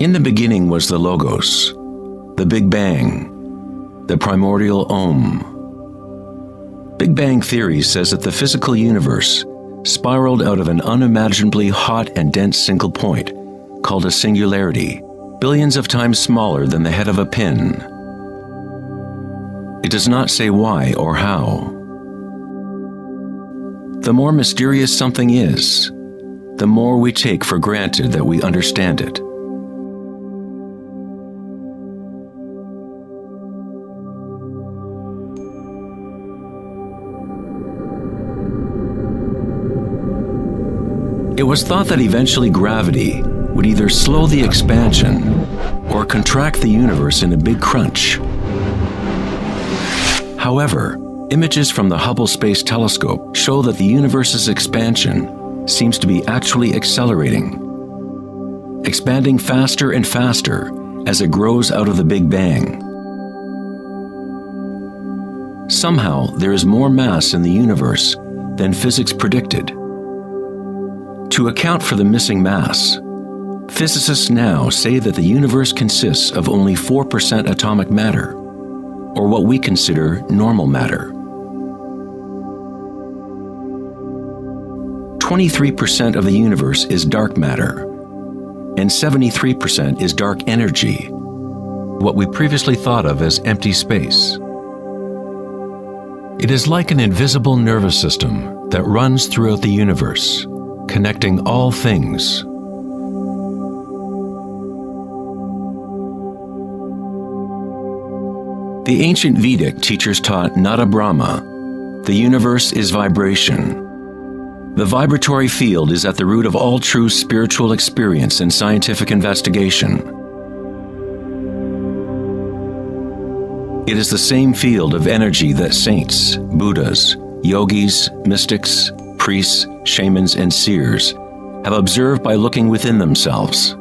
In the beginning was the Logos, the Big Bang, the primordial Om. Big Bang theory says that the physical universe spiraled out of an unimaginably hot and dense single point, called a singularity, billions of times smaller than the head of a pin. It does not say why or how. The more mysterious something is, the more we take for granted that we understand it. It was thought that eventually gravity would either slow the expansion or contract the universe in a big crunch. However, images from the Hubble Space Telescope show that the universe's expansion seems to be actually accelerating, expanding faster and faster as it grows out of the Big Bang. Somehow, there is more mass in the universe than physics predicted. To account for the missing mass, physicists now say that the universe consists of only 4% atomic matter, or what we consider normal matter. 23% of the universe is dark matter, and 73% is dark energy, what we previously thought of as empty space. It is like an invisible nervous system that runs throughout the universe, connecting all things. The ancient Vedic teachers taught Nada Brahma, the universe is vibration. The vibratory field is at the root of all true spiritual experience and scientific investigation. It is the same field of energy that saints, Buddhas, yogis, mystics, priests, shamans, and seers have observed by looking within themselves.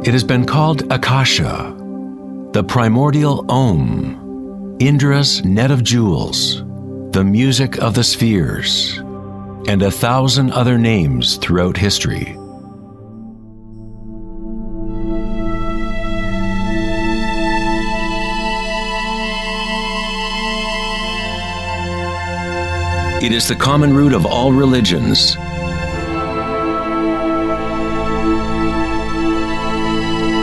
It has been called Akasha, the primordial Om, Indra's net of jewels, the music of the spheres, and 1,000 other names throughout history. It is the common root of all religions.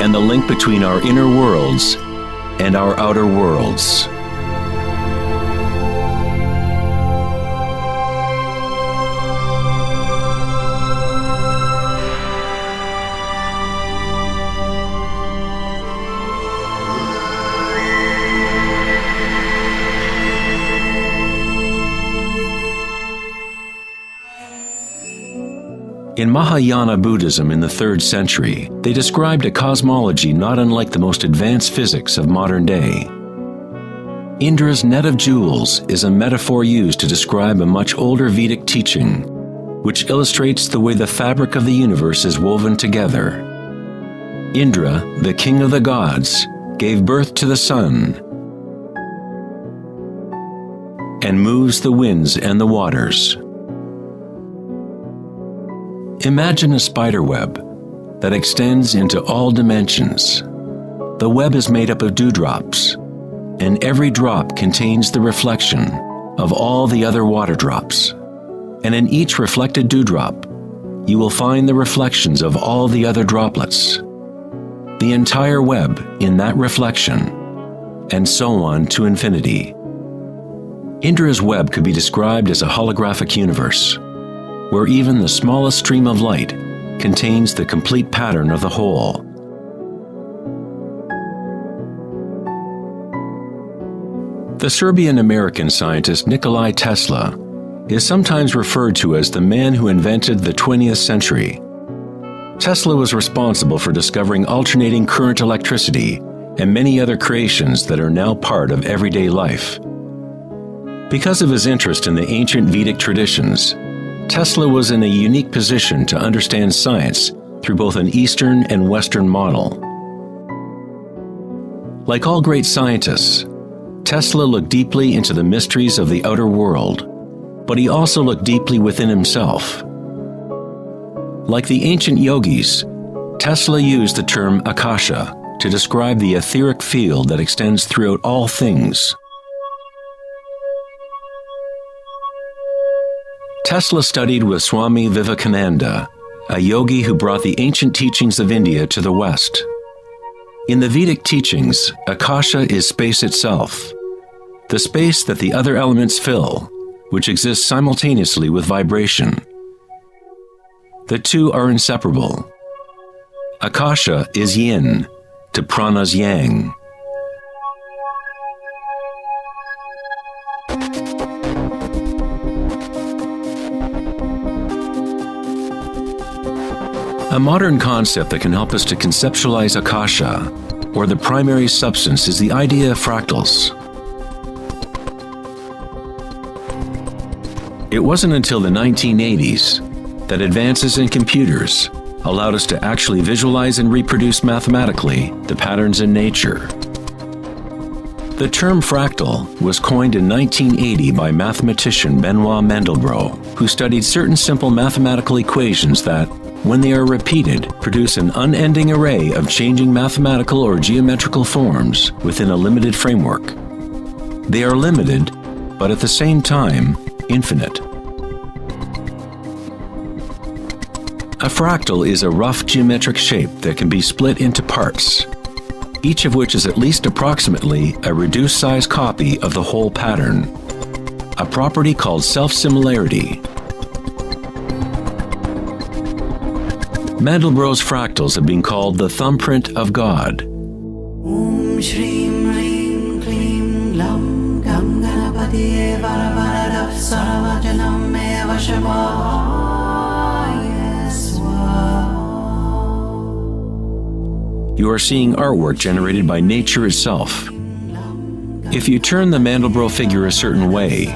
And the link between our inner worlds and our outer worlds. In Mahayana Buddhism in the 3rd century, they described a cosmology not unlike the most advanced physics of modern day. Indra's net of jewels is a metaphor used to describe a much older Vedic teaching, which illustrates the way the fabric of the universe is woven together. Indra, the king of the gods, gave birth to the sun and moves the winds and the waters. Imagine a spider web that extends into all dimensions. The web is made up of dewdrops, and every drop contains the reflection of all the other water drops. And in each reflected dewdrop, you will find the reflections of all the other droplets. The entire web in that reflection, and so on to infinity. Indra's web could be described as a holographic universe, where even the smallest stream of light contains the complete pattern of the whole. The Serbian-American scientist Nikola Tesla is sometimes referred to as the man who invented the 20th century. Tesla was responsible for discovering alternating current electricity and many other creations that are now part of everyday life. Because of his interest in the ancient Vedic traditions, Tesla was in a unique position to understand science through both an Eastern and Western model. Like all great scientists, Tesla looked deeply into the mysteries of the outer world, but he also looked deeply within himself. Like the ancient yogis, Tesla used the term Akasha to describe the etheric field that extends throughout all things. Tesla studied with Swami Vivekananda, a yogi who brought the ancient teachings of India to the West. In the Vedic teachings, Akasha is space itself, the space that the other elements fill, which exists simultaneously with vibration. The two are inseparable. Akasha is yin to prana's yang. A modern concept that can help us to conceptualize Akasha, or the primary substance, is the idea of fractals. It wasn't until the 1980s that advances in computers allowed us to actually visualize and reproduce mathematically the patterns in nature. The term fractal was coined in 1980 by mathematician Benoit Mandelbrot, who studied certain simple mathematical equations that, when they are repeated, produce an unending array of changing mathematical or geometrical forms within a limited framework. They are limited, but at the same time, infinite. A fractal is a rough geometric shape that can be split into parts, each of which is at least approximately a reduced-size copy of the whole pattern, a property called self-similarity. Mandelbrot's fractals have been called the thumbprint of God. Om Shrim Rim Klim Lam Gam Ganapatiye Varavarada Saravajanam Eva Shavaya Swaha. You are seeing artwork generated by nature itself. If you turn the Mandelbrot figure a certain way,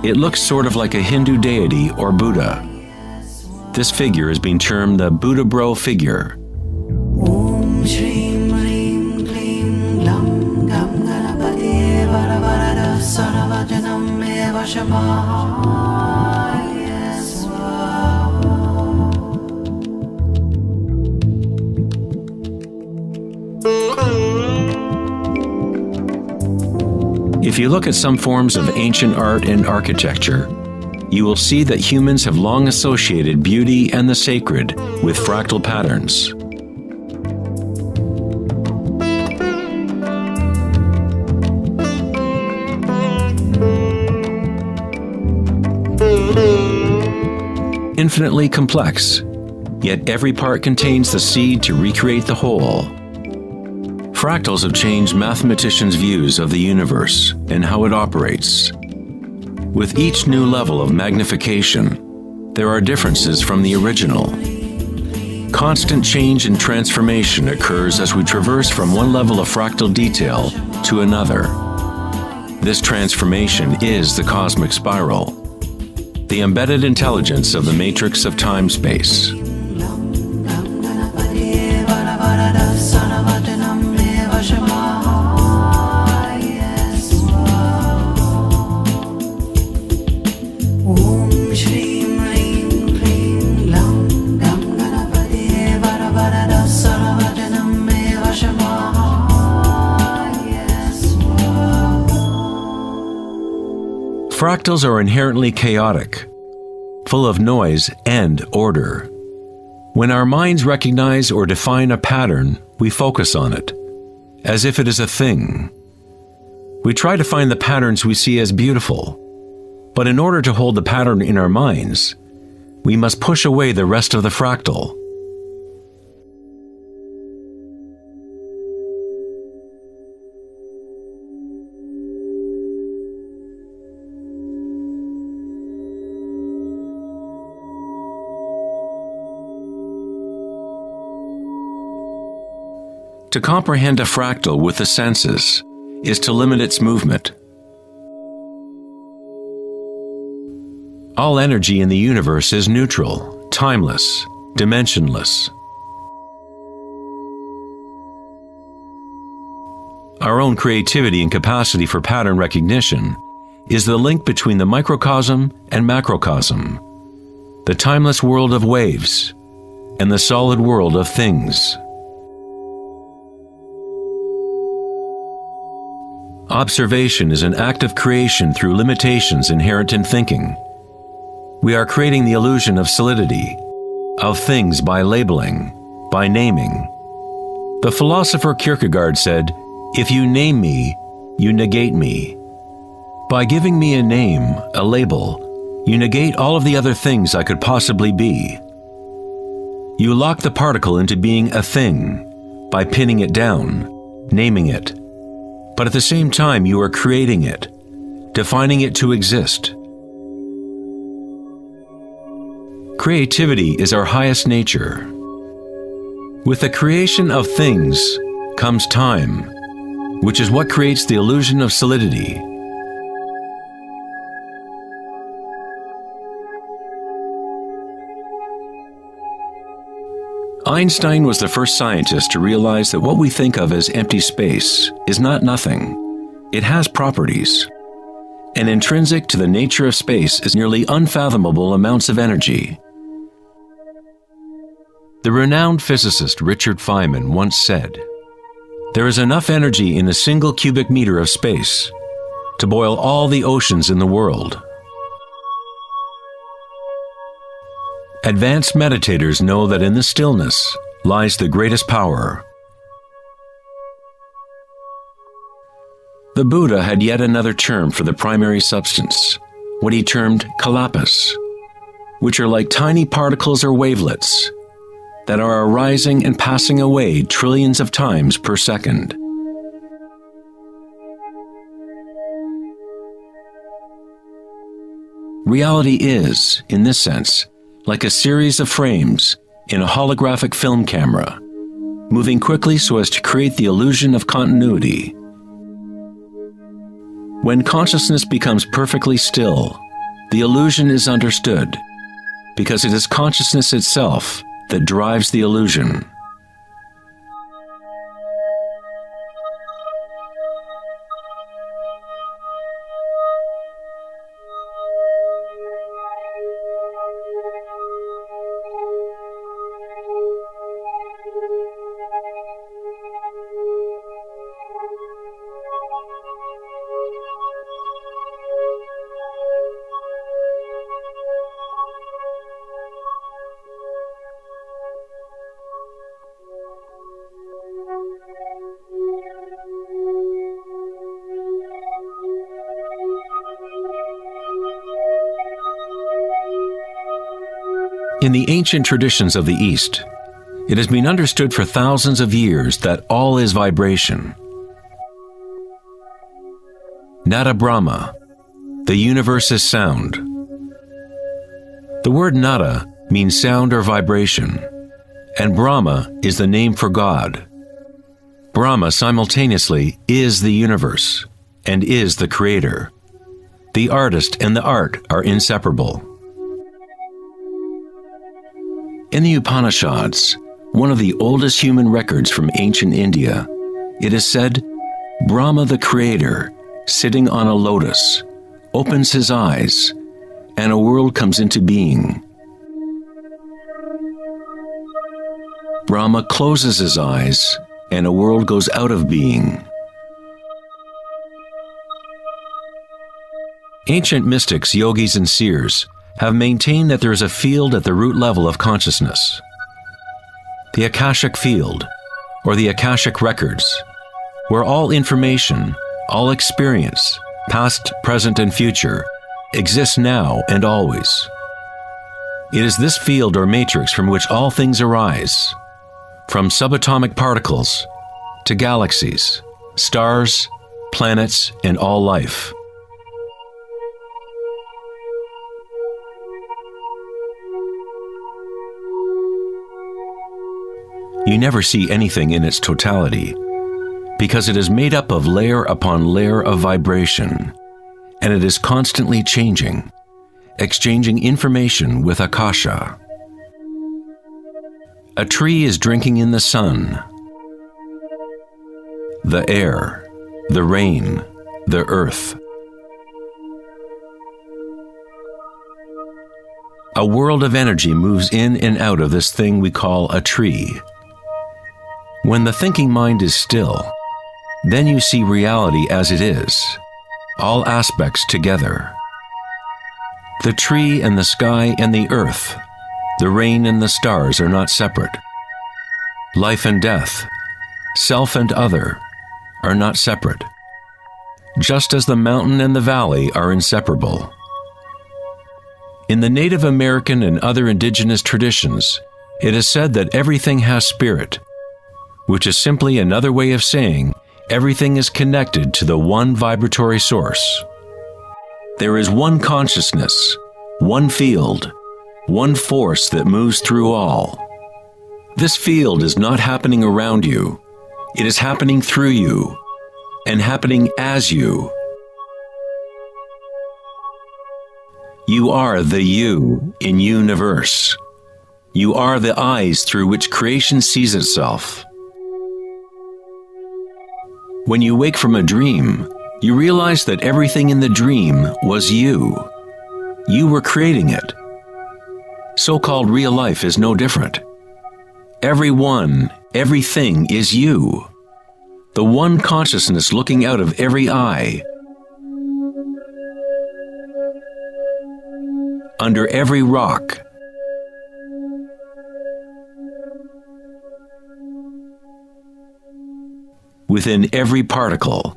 it looks sort of like a Hindu deity or Buddha. This figure is being termed the Buddha-bro figure. Om Shrim Rim Klim Lam Gam Ganapatiye Varavarada Saravajanam Eva Shavaya Swaha. If you look at some forms of ancient art and architecture, you will see that humans have long associated beauty and the sacred with fractal patterns. Infinitely complex, yet every part contains the seed to recreate the whole. Fractals have changed mathematicians' views of the universe and how it operates. With each new level of magnification, there are differences from the original. Constant change and transformation occurs as we traverse from one level of fractal detail to another. This transformation is the cosmic spiral, the embedded intelligence of the matrix of time-space. Fractals are inherently chaotic, full of noise and order. When our minds recognize or define a pattern, we focus on it, as if it is a thing. We try to find the patterns we see as beautiful, but in order to hold the pattern in our minds, we must push away the rest of the fractal. To comprehend a fractal with the senses is to limit its movement. All energy in the universe is neutral, timeless, dimensionless. Our own creativity and capacity for pattern recognition is the link between the microcosm and macrocosm, the timeless world of waves, and the solid world of things. Observation is an act of creation through limitations inherent in thinking. We are creating the illusion of solidity, of things by labeling, by naming. The philosopher Kierkegaard said, "If you name me, you negate me." By giving me a name, a label, you negate all of the other things I could possibly be. You lock the particle into being a thing by pinning it down, naming it. But at the same time, you are creating it, defining it to exist. Creativity is our highest nature. With the creation of things comes time, which is what creates the illusion of solidity. Einstein was the first scientist to realize that what we think of as empty space is not nothing. It has properties. And intrinsic to the nature of space is nearly unfathomable amounts of energy. The renowned physicist Richard Feynman once said, "There is enough energy in a single cubic meter of space to boil all the oceans in the world." Advanced meditators know that in the stillness lies the greatest power. The Buddha had yet another term for the primary substance, what he termed kalpas, which are like tiny particles or wavelets that are arising and passing away trillions of times per second. Reality is, in this sense, like a series of frames in a holographic film camera, moving quickly so as to create the illusion of continuity. When consciousness becomes perfectly still, the illusion is understood, because it is consciousness itself that drives the illusion. In the ancient traditions of the East, it has been understood for thousands of years that all is vibration. Nada Brahma, the universe is sound. The word nada means sound or vibration, and Brahma is the name for God. Brahma simultaneously is the universe and is the creator. The artist and the art are inseparable. In the Upanishads, one of the oldest human records from ancient India, it is said, Brahma the creator, sitting on a lotus, opens his eyes, and a world comes into being. Brahma closes his eyes, and a world goes out of being. Ancient mystics, yogis, and seers have maintained that there is a field at the root level of consciousness. The Akashic field, or the Akashic records, where all information, all experience, past, present, and future, exists now and always. It is this field or matrix from which all things arise, from subatomic particles to galaxies, stars, planets, and all life. You never see anything in its totality, because it is made up of layer upon layer of vibration, and it is constantly changing, exchanging information with Akasha. A tree is drinking in the sun, the air, the rain, the earth. a world of energy moves in and out of this thing we call a tree. When the thinking mind is still, then you see reality as it is, all aspects together. The tree and the sky and the earth, the rain and the stars are not separate. Life and death, self and other, are not separate, just as the mountain and the valley are inseparable. In the Native American and other indigenous traditions, it is said that everything has spirit, which is simply another way of saying everything is connected to the one vibratory source. There is one consciousness, one field, one force that moves through all. This field is not happening around you, it is happening through you, and happening as you. You are the you in universe. You are the eyes through which creation sees itself. When you wake from a dream, you realize that everything in the dream was you. You were creating it. So-called real life is no different. Everyone, everything is you. The one consciousness looking out of every eye. Under every rock. Within every particle.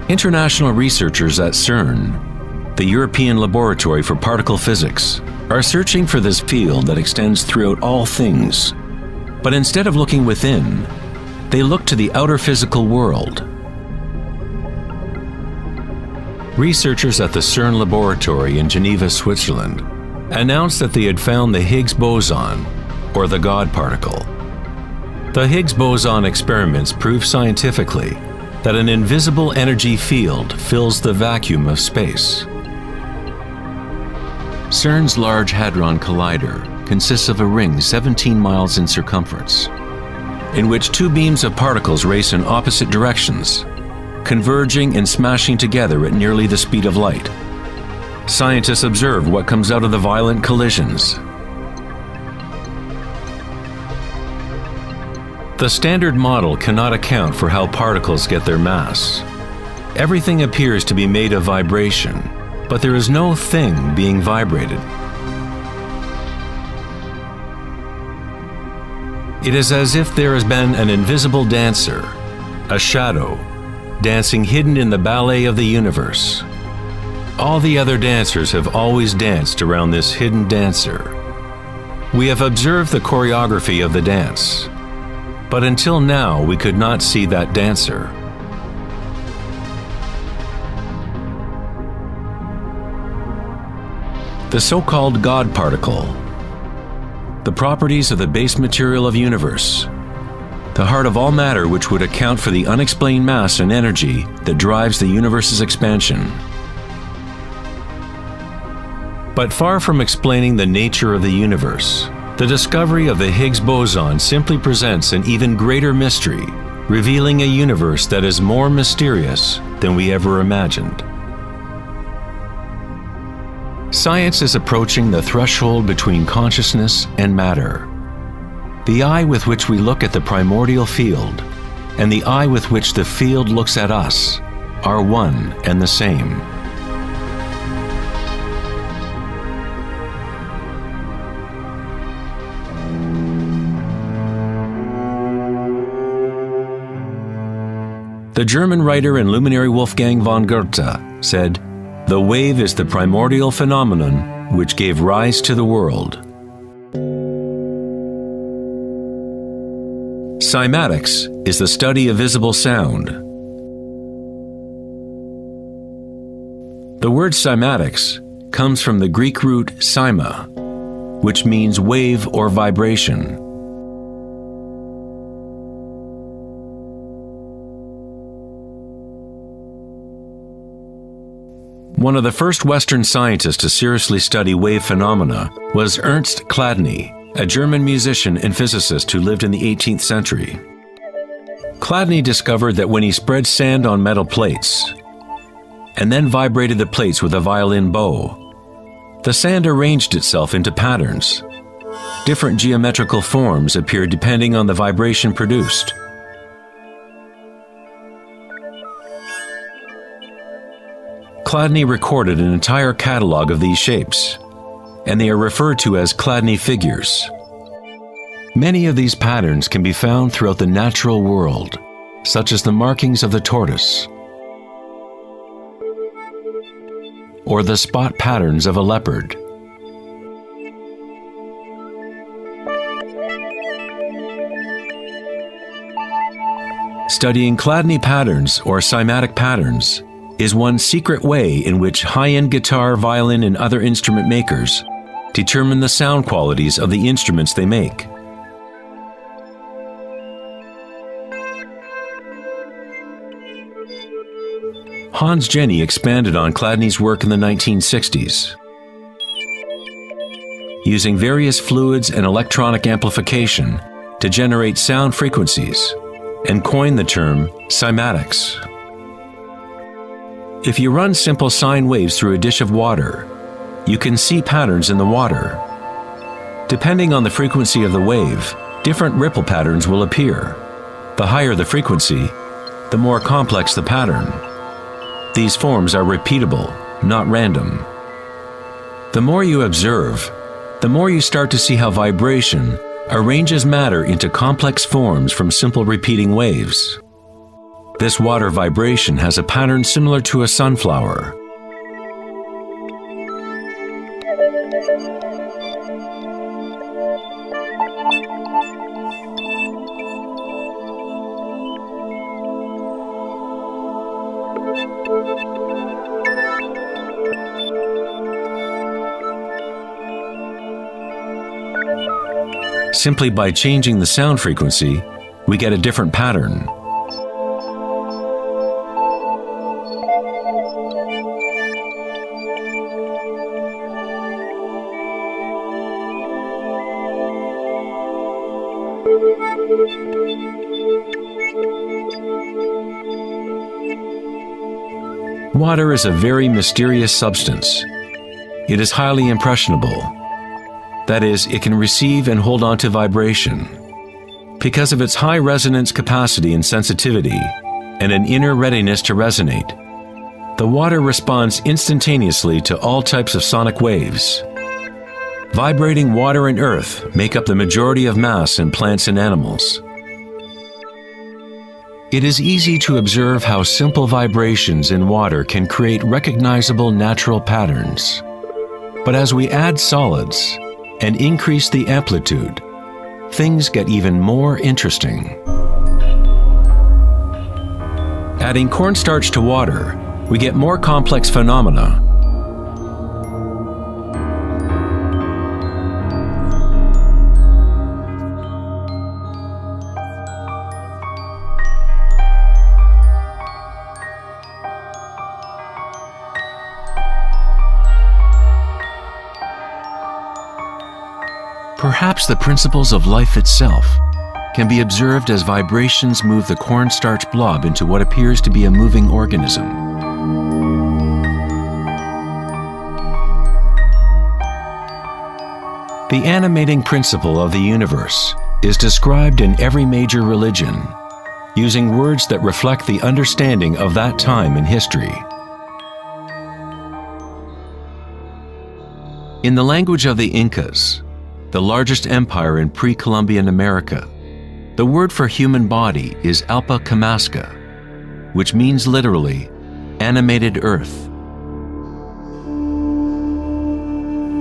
International researchers at CERN, the European Laboratory for Particle Physics, are searching for this field that extends throughout all things. But instead of looking within, they look to the outer physical world. Researchers at the CERN laboratory in Geneva, Switzerland, announced that they had found the Higgs boson, or the God particle. The Higgs boson experiments prove scientifically that an invisible energy field fills the vacuum of space. CERN's Large Hadron Collider consists of a ring 17 miles in circumference, in which two beams of particles race in opposite directions, converging and smashing together at nearly the speed of light. Scientists observe what comes out of the violent collisions. The standard model cannot account for how particles get their mass. Everything appears to be made of vibration, but there is no thing being vibrated. It is as if there has been an invisible dancer, a shadow, dancing hidden in the ballet of the universe. All the other dancers have always danced around this hidden dancer. We have observed the choreography of the dance, but until now we could not see that dancer. The so-called God particle, the properties of the base material of universe, the heart of all matter which would account for the unexplained mass and energy that drives the universe's expansion. But far from explaining the nature of the universe, the discovery of the Higgs boson simply presents an even greater mystery, revealing a universe that is more mysterious than we ever imagined. Science is approaching the threshold between consciousness and matter. The eye with which we look at the primordial field and the eye with which the field looks at us are one and the same. The German writer and luminary Wolfgang von Goethe said, "The wave is the primordial phenomenon which gave rise to the world." Cymatics is the study of visible sound. The word cymatics comes from the Greek root cyma, which means wave or vibration. One of the first Western scientists to seriously study wave phenomena was Ernst Chladni, a German musician and physicist who lived in the 18th century. Chladni discovered that when he spread sand on metal plates and then vibrated the plates with a violin bow, the sand arranged itself into patterns. Different geometrical forms appeared depending on the vibration produced. Chladni recorded an entire catalog of these shapes, and they are referred to as Chladni figures. Many of these patterns can be found throughout the natural world, such as the markings of the tortoise or the spot patterns of a leopard. Studying Chladni patterns or cymatic patterns is one secret way in which high-end guitar, violin, and other instrument makers determine the sound qualities of the instruments they make. Hans Jenny expanded on Chladni's work in the 1960s. Using various fluids and electronic amplification to generate sound frequencies, and coined the term cymatics. If you run simple sine waves through a dish of water, you can see patterns in the water. Depending on the frequency of the wave, different ripple patterns will appear. The higher the frequency, the more complex the pattern. These forms are repeatable, not random. The more you observe, the more you start to see how vibration arranges matter into complex forms from simple repeating waves. This water vibration has a pattern similar to a sunflower. Simply by changing the sound frequency, we get a different pattern. Water is a very mysterious substance. It is highly impressionable. That is, it can receive and hold on to vibration. Because of its high resonance capacity and sensitivity, and an inner readiness to resonate, the water responds instantaneously to all types of sonic waves. Vibrating water and earth make up the majority of mass in plants and animals. It is easy to observe how simple vibrations in water can create recognizable natural patterns. But as we add solids and increase the amplitude, things get even more interesting. Adding cornstarch to water, we get more complex phenomena. Perhaps the principles of life itself can be observed as vibrations move the cornstarch blob into what appears to be a moving organism. The animating principle of the universe is described in every major religion, using words that reflect the understanding of that time in history. In the language of the Incas, the largest empire in pre-Columbian America, the word for human body is Alpa Kamasca, which means literally, animated earth.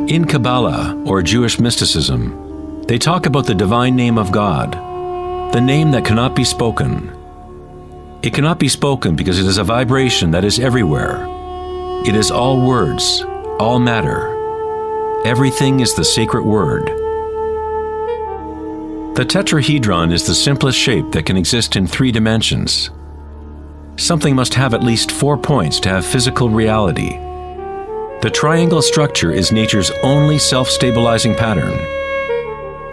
In Kabbalah, or Jewish mysticism, they talk about the divine name of God, the name that cannot be spoken. It cannot be spoken because it is a vibration that is everywhere. It is all words, all matter. Everything is the sacred word. The tetrahedron is the simplest shape that can exist in 3 dimensions. Something must have at least 4 points to have physical reality. The triangle structure is nature's only self-stabilizing pattern.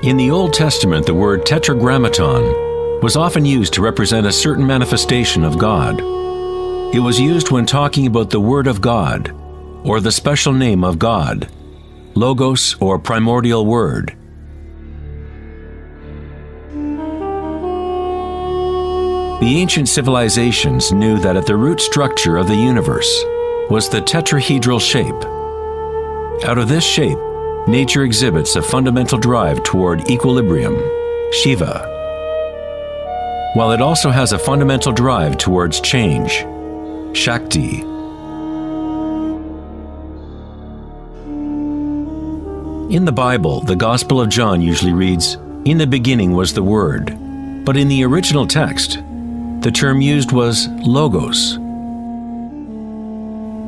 In the Old Testament, the word tetragrammaton was often used to represent a certain manifestation of God. It was used when talking about the Word of God, or the special name of God, Logos or primordial Word. The ancient civilizations knew that at the root structure of the universe was the tetrahedral shape. Out of this shape, nature exhibits a fundamental drive toward equilibrium, Shiva, while it also has a fundamental drive towards change, Shakti. In the Bible, the Gospel of John usually reads, "In the beginning was the Word," but in the original text, the term used was logos.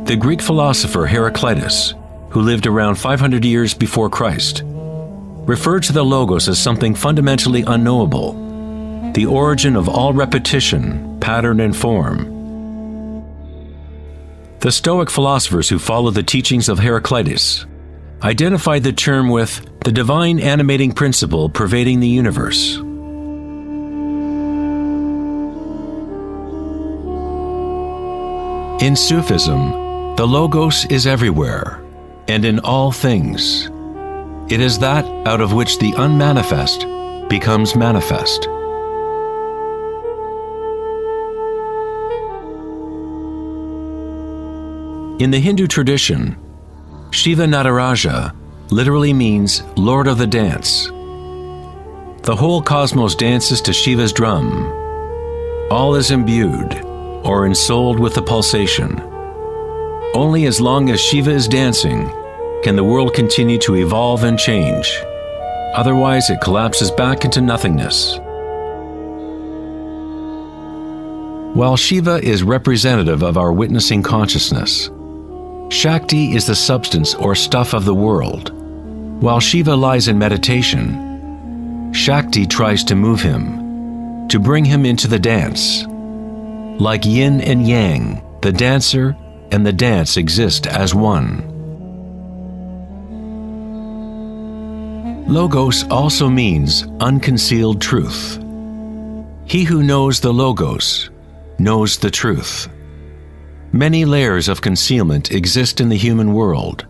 The Greek philosopher Heraclitus, who lived around 500 years before Christ, referred to the logos as something fundamentally unknowable, the origin of all repetition, pattern, and form. The Stoic philosophers who followed the teachings of Heraclitus identified the term with the divine animating principle pervading the universe. In Sufism, the Logos is everywhere and in all things. It is that out of which the unmanifest becomes manifest. In the Hindu tradition, Shiva Nataraja literally means Lord of the Dance. The whole cosmos dances to Shiva's drum. All is imbued or ensouled with the pulsation. Only as long as Shiva is dancing can the world continue to evolve and change. Otherwise, it collapses back into nothingness. While Shiva is representative of our witnessing consciousness, Shakti is the substance or stuff of the world. While Shiva lies in meditation, Shakti tries to move him, to bring him into the dance. Like yin and yang, the dancer and the dance exist as one. Logos also means unconcealed truth. He who knows the Logos knows the truth. Many layers of concealment exist in the human world,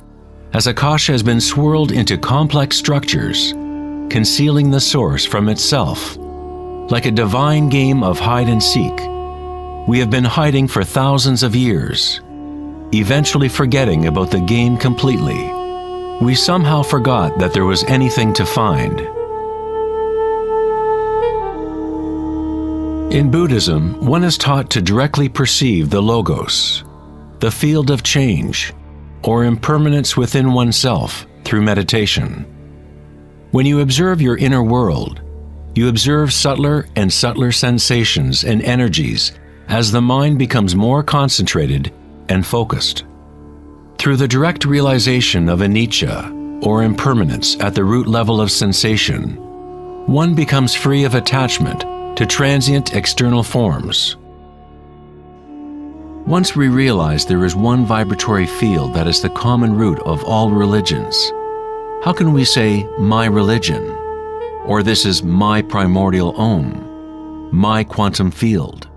as Akasha has been swirled into complex structures, concealing the source from itself. Like a divine game of hide and seek, we have been hiding for thousands of years, eventually forgetting about the game completely. We somehow forgot that there was anything to find. In Buddhism, one is taught to directly perceive the Logos, the field of change, or impermanence within oneself through meditation. When you observe your inner world, you observe subtler and subtler sensations and energies as the mind becomes more concentrated and focused. Through the direct realization of anicca, or impermanence at the root level of sensation, one becomes free of attachment to transient external forms. Once we realize there is one vibratory field that is the common root of all religions, how can we say, my religion, or this is my primordial Om, my quantum field?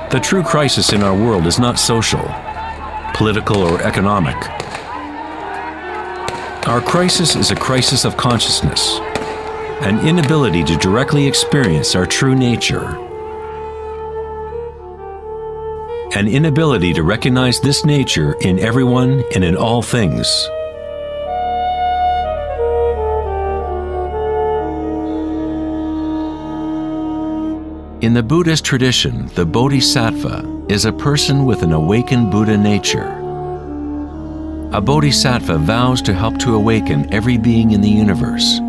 The true crisis in our world is not social, political, or economic. Our crisis is a crisis of consciousness, an inability to directly experience our true nature, an inability to recognize this nature in everyone and in all things. In the Buddhist tradition, the Bodhisattva is a person with an awakened Buddha nature. A Bodhisattva vows to help to awaken every being in the universe,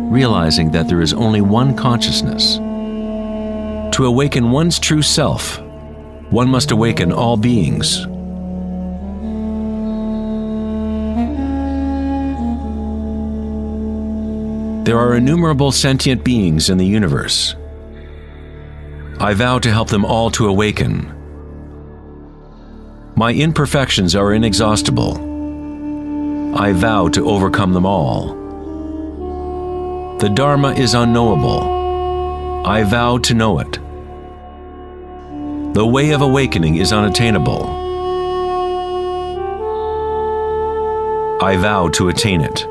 realizing that there is only one consciousness. To awaken one's true self, one must awaken all beings. There are innumerable sentient beings in the universe. I vow to help them all to awaken. My imperfections are inexhaustible. I vow to overcome them all. The Dharma is unknowable. I vow to know it. The way of awakening is unattainable. I vow to attain it.